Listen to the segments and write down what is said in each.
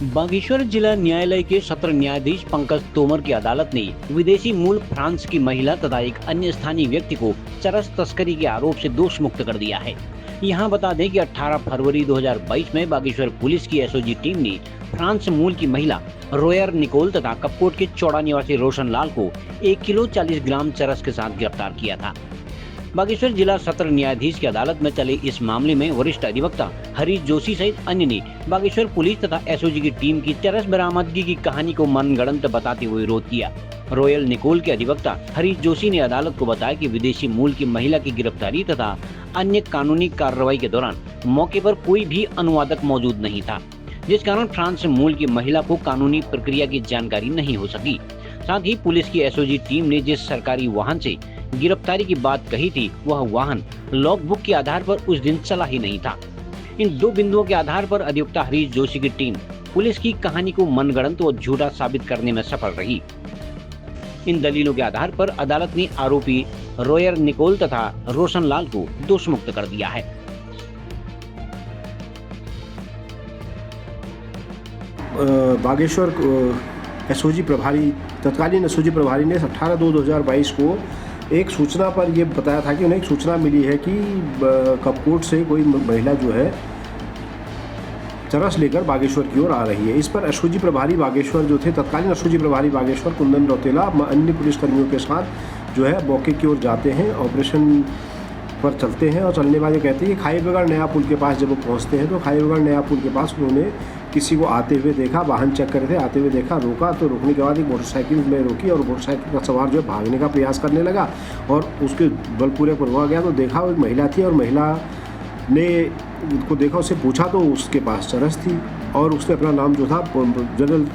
बागेश्वर जिला न्यायालय के सत्र न्यायाधीश पंकज तोमर की अदालत ने विदेशी मूल फ्रांस की महिला तथा एक अन्य स्थानीय व्यक्ति को चरस तस्करी के आरोप से दोष मुक्त कर दिया है। यहाँ बता दें कि 18 फरवरी 2022 में बागेश्वर पुलिस की एसओजी टीम ने फ्रांस मूल की महिला रोयर निकोल तथा कपकोट के चौड़ा निवासी रोशन लाल को 1 किलो 40 ग्राम चरस के साथ गिरफ्तार किया था। बागेश्वर जिला सत्र न्यायाधीश की अदालत में चले इस मामले में वरिष्ठ अधिवक्ता हरीश जोशी सहित अन्य ने बागेश्वर पुलिस तथा एसओजी की टीम की चरस बरामदगी की कहानी को मनगढ़ंत बताते हुए विरोध किया। रॉयल निकोल के अधिवक्ता हरीश जोशी ने अदालत को बताया कि विदेशी मूल की महिला की गिरफ्तारी तथा अन्य कानूनी कार्रवाई के दौरान मौके पर कोई भी अनुवादक मौजूद नहीं था, जिस कारण फ्रांस मूल की महिला को कानूनी प्रक्रिया की जानकारी नहीं हो सकी। साथ ही पुलिस की एसओजी टीम ने जिस सरकारी वाहन से गिरफ्तारी की बात कही थी वह वाहन लॉगबुक के आधार पर उस दिन चला ही नहीं था। इन दो बिंदुओं के आधार पर अधिवक्ता हरीश जोशी की टीम पुलिस की कहानी को मनगढ़ंत व झूठा साबित करने में सफल रही। इन दलीलों के आधार पर अदालत ने आरोपी रोयर निकोल तथा रोशन लाल को दोष मुक्त कर दिया है। बागेश्वर एसओजी प्रभारी तत्कालीन एसओजी प्रभारी ने 18/2/2022 को एक सूचना पर यह बताया था कि उन्हें एक सूचना मिली है कि कपकोट से कोई महिला जो है चरस लेकर बागेश्वर की ओर आ रही है। इस पर एसओजी प्रभारी बागेश्वर जो थे, तत्कालीन एसओजी प्रभारी बागेश्वर कुंदन रौतेला अन्य पुलिसकर्मियों के साथ जो है मौके की ओर जाते हैं, ऑपरेशन पर चलते हैं और चलने वाले कहते हैं कि खाईबगढ़ नया पुल के पास जब वो पहुंचते हैं तो खाईबगढ़ नया पुल के पास उन्होंने किसी को आते हुए देखा, वाहन चेक कर रहे थे, आते हुए देखा, रोका तो रोकने के बाद एक मोटरसाइकिल में रोकी और मोटरसाइकिल का सवार जो है भागने का प्रयास करने लगा और उसके बल पूरे पर हुआ गया तो देखा वो एक महिला थी और महिला ने को देखा, उससे पूछा तो उसके पास चरस थी और उसने अपना नाम जो था जनरल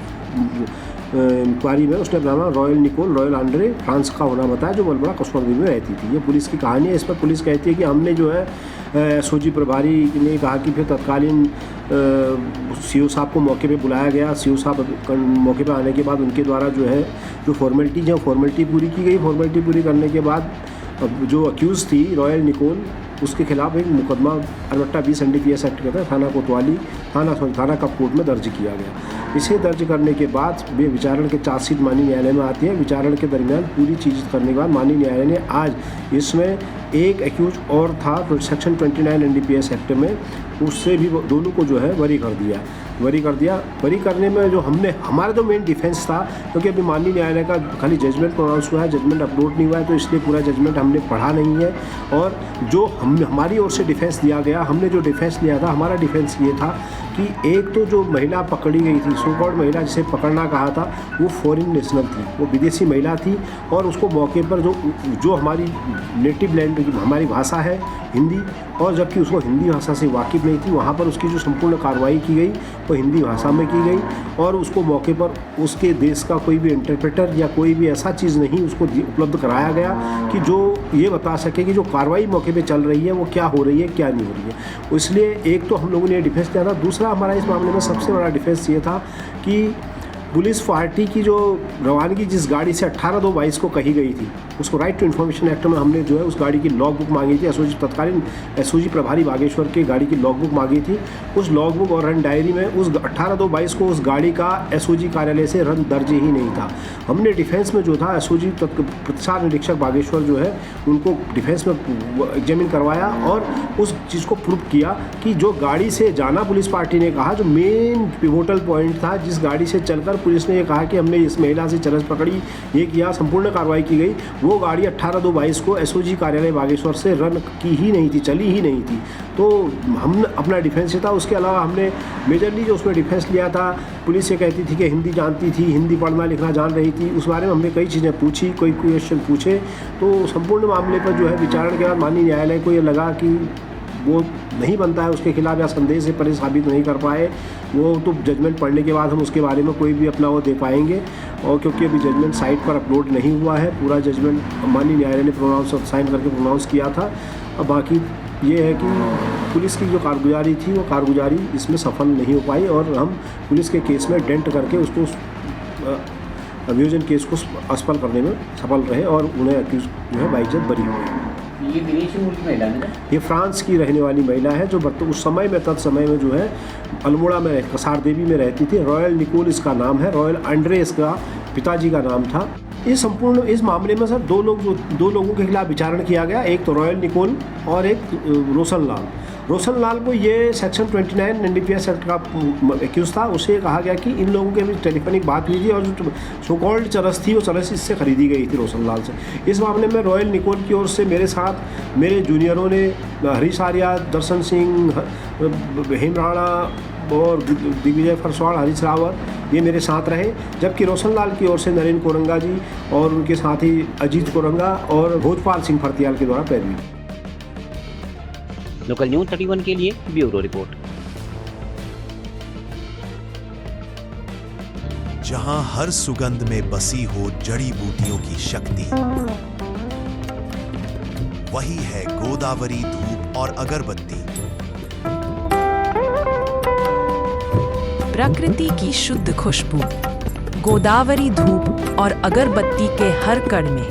इंक्वायरी में उसने अपना नाम Royal Nicole Royal Andre France का होना बताया, जो बलबड़ा कस्टोडी में रहती थी। ये पुलिस की कहानी है। इस पर पुलिस कहती है कि हमने जो है एसओजी प्रभारी ने कहा कि फिर तत्कालीन सीओ साहब को मौके पे बुलाया गया। सीओ साहब मौके पे आने के बाद उनके द्वारा जो है जो फॉर्मेलिटी पूरी की गई। फॉर्मेलिटी पूरी करने के बाद जो अक्यूज़ थी रॉयल निकोल, उसके खिलाफ एक मुकदमा 18-20 NDPS एक्ट के तहत थाना कोतवाली थाना कपकोट में दर्ज किया गया। इसे दर्ज करने के बाद वे विचारण के चार्जशीट माननीय न्यायालय में आती है। विचारण के दरमियान पूरी चीज़ करने के बाद माननीय न्यायालय ने आज इसमें एक एक्यूज और था सेक्शन 29 NDPS एक्ट में, उससे भी दोनों को जो है बरी कर दिया। बरी करने में जो हमारा तो मेन डिफेंस था, क्योंकि अभी माननीय न्यायालय का खाली जजमेंट प्रोनाउंस हुआ है, जजमेंट अपलोड नहीं हुआ है, तो इसलिए पूरा जजमेंट हमने पढ़ा नहीं है। और जो हमारी ओर से डिफेंस दिया गया, हमने जो डिफेंस लिया था, हमारा डिफेंस ये था कि एक तो जो महिला पकड़ी गई थी, सो कॉल्ड महिला जिसे पकड़ना कहा था, वो फॉरेन नेशनल थी, वो विदेशी महिला थी और उसको मौके पर जो हमारी नेटिव लैंग्वेज हमारी भाषा है हिंदी, और जबकि उसको हिंदी भाषा से वाकिफ़ नहीं थी, वहाँ पर उसकी जो संपूर्ण कार्रवाई की गई वो हिंदी भाषा में की गई और उसको मौके पर उसके देश का कोई भी इंटरप्रेटर या कोई भी ऐसा चीज़ नहीं उसको उपलब्ध कराया गया कि जो ये बता सके कि जो कार्रवाई मौके पे चल रही है वो क्या हो रही है, क्या नहीं हो रही है। इसलिए एक तो हम लोगों ने डिफेंस दिया था। दूसरा हमारा इस मामले में सबसे बड़ा डिफेंस ये था कि पुलिस पार्टी की जो रवानगी जिस गाड़ी से 18/2/22 को कही गई थी, उसको राइट टू इन्फॉर्मेशन एक्ट में हमने जो है उस गाड़ी की लॉग बुक मांगी थी। तत्कालीन एसओजी प्रभारी बागेश्वर के गाड़ी की लॉग बुक मांगी थी। उस लॉग बुक और रन डायरी में उस 18/2/22 को उस गाड़ी का एसओजी कार्यालय से रन दर्ज ही नहीं था। हमने डिफेंस में जो था एसओजी प्रतिसार निरीक्षक बागेश्वर जो है उनको डिफेंस में एग्जामिन करवाया और उस चीज़ को प्रूव किया कि जो गाड़ी से जाना पुलिस पार्टी ने कहा, जो मेन पिवोटल पॉइंट था, जिस गाड़ी से चलकर पुलिस ने ये कहा कि हमने इस महिला से चरस पकड़ी, ये किया, संपूर्ण कार्रवाई की गई, वो गाड़ी 18/2/22 को एसओजी कार्यालय बागेश्वर से रन की ही नहीं थी, चली ही नहीं थी। तो हम अपना डिफेंस था। उसके अलावा हमने मेजरली जो उसमें डिफेंस लिया था, पुलिस ये कहती थी कि हिंदी जानती थी, हिंदी पढ़ना लिखना जान रही थी, उस बारे में हमने कई चीज़ें पूछी, कोई क्वेश्चन पूछे। तो संपूर्ण मामले पर जो है विचारण के बाद माननीय न्यायालय को ये लगा कि वो नहीं बनता है उसके खिलाफ या संदेह से परे साबित नहीं कर पाए, वो तो जजमेंट पढ़ने के बाद हम उसके बारे में कोई भी अपना वो दे पाएंगे। और क्योंकि अभी जजमेंट साइट पर अपलोड नहीं हुआ है, पूरा जजमेंट माननीय न्यायालय ने प्रोनाउंस साइन करके प्रोनाउंस किया था। अब बाकी ये है कि पुलिस की जो कारगुजारी थी वो कारगुजारी इसमें सफल नहीं हो पाई और हम पुलिस के केस में डेंट करके उसको अभियोजन केस को असफल करने में सफल रहे और उन्हें अक्यूज जो है बाइज्जत बरी हुए। ये विदेशी मूल की महिला है ना? ये फ्रांस की रहने वाली महिला है जो उस समय में तत्समय में जो है अल्मोड़ा में कसार देवी में रहती थी। रॉयल निकोल इसका नाम है, रॉयल एंड्रे इसका पिताजी का नाम था। इस मामले में सर दो लोगों के खिलाफ विचारण किया गया, एक तो रॉयल निकोल और एक रोशन लाल को ये सेक्शन 29 NDPS एक्ट का एक्यूज था। उसे कहा गया कि इन लोगों के बीच टेलीफोनिक बात हुई थी और जो सो कॉल्ड चरस थी वो चरस इससे खरीदी गई थी रोशन लाल से। इस मामले में रॉयल निकोल की ओर से मेरे साथ मेरे जूनियरों ने हरीश आर्या, दर्शन सिंह, हेम राणा और दिग्विजय फरसवाड़, हरीश रावत ये मेरे साथ रहे, जबकि रोशन लाल की ओर से नरेंद्र कोरंगा जी और उनके साथी अजीत कोरंगा और भोजपाल सिंह फर्तियाल के द्वारा पैरवी। लोकल न्यूज़ 31 के लिए ब्यूरो रिपोर्ट। जहां हर सुगंध में बसी हो जड़ी बूटियों की शक्ति, वही है गोदावरी धूप और अगरबत्ती। प्रकृति की शुद्ध खुशबू, गोदावरी धूप और अगरबत्ती के हर कण में